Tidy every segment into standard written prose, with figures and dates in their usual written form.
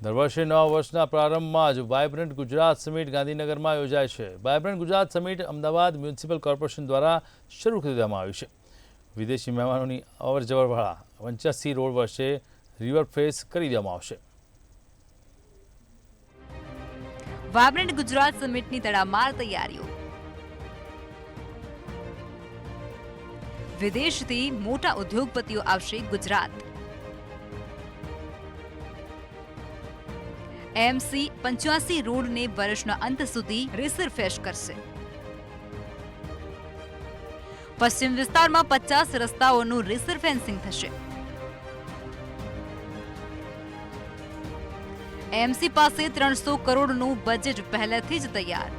દર વર્ષે નવા વર્ષના પ્રારંભમાં જ વાયબ્રન્ટ ગુજરાત સમિટ ગાંધીનગરમાં યોજાય છે। Vibrant Gujarat summit Ahmedabad municipal corporation દ્વારા શરૂ કરી દેવામાં આવ્યું છે। વિદેશી મહેમાનોની અવરજવરવાળા 85 રોડ વર્ષે રિવરફેસ કરી દેવામાં આવશે। વાયબ્રન્ટ ગુજરાત સમિટની તડામાર તૈયારીઓ। વિદેશથી મોટા ઉદ્યોગપતિઓ આવશે ગુજરાત। એમસી 85 રોડને વર્ષના અંત સુધી રિસરફેસ કરશે। પશ્ચિમ વિસ્તારમાં 50 રસ્તાઓનું રિસરફેન્સિંગ થશે। એમસી પાસે 300 કરોડનું બજેટ પહેલેથી જ તૈયાર।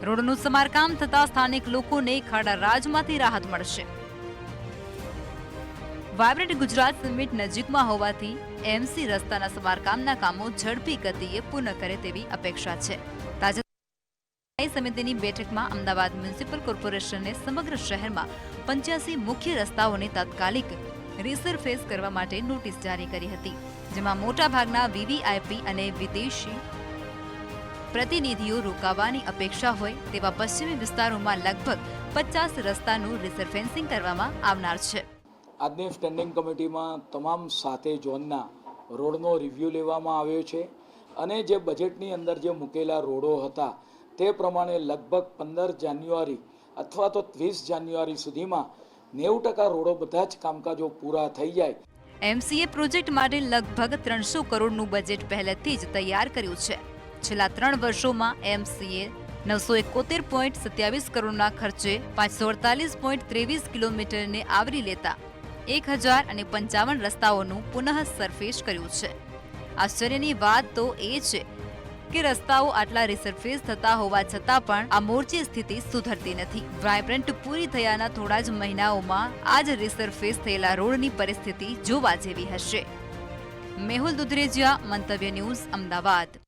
રોડનું સમારકામ થતા સ્થાનિક લોકોને ખાડા રાજમાંથી રાહત મળશે। વાયબ્રન્ટ ગુજરાત સમિટ નજીકમાં હોવાથી એમસી રસ્તાના સમારકામના કામો ઝડપી ગતિએ પૂર્ણ કરે તેવી અપેક્ષા છે। તાજેતરમાં સમિતિની બેઠકમાં અમદાવાદ મ્યુનિસિપલ કોર્પોરેશને સમગ્ર શહેરમાં 85 મુખ્ય રસ્તાઓને તાત્કાલિક રિસરફેસ કરવા માટે નોટિસ જારી કરી હતી, જેમાં મોટાભાગના વીવીઆઈપી અને વિદેશી પ્રતિનિધિઓ રોકાવાની અપેક્ષા હોય તેવા પશ્ચિમી વિસ્તારોમાં લગભગ 50 રસ્તાનું રિસરફેન્સિંગ કરવામાં આવનાર છે। આજની સ્ટેન્ડિંગ કમિટીમાં તમામ 7 ઝોનના રોડનો રિવ્યૂ લેવામાં આવ્યો છે અને જે બજેટની અંદર જે મૂકેલા રોડો હતા તે પ્રમાણે લગભગ 15 જાન્યુઆરી અથવા તો 20 જાન્યુઆરી સુધીમાં 90% રોડો બધા જ કામકાજો પૂરા થઈ જાય। એમસીએ પ્રોજેક્ટ માટે લગભગ 300 કરોડનું બજેટ પહેલેથી જ તૈયાર કર્યું છે। છેલ્લા 3 વર્ષોમાં એમસીએ 971.27 કરોડના ખર્ચે 548.23 કિલોમીટરને આવરી લેતા 1055 રસ્તાઓનું પુનઃ સરફેસ કર્યું છે। આશ્ચર્યની વાત તો એ છે કે રસ્તાઓ આટલા રિસરફેસ થતા હોવા છતાં પણ આ મોરચી સ્થિતિ સુધરતી નથી। વાયબ્રન્ટ પૂરી થયાના થોડા જ મહિનાઓમાં આજ રિસરફેસ થયેલા રોડની પરિસ્થિતિ જોવા જેવી હશે। મેહુલ દુધરેજિયા, મંતવ્ય ન્યૂઝ, અમદાવાદ।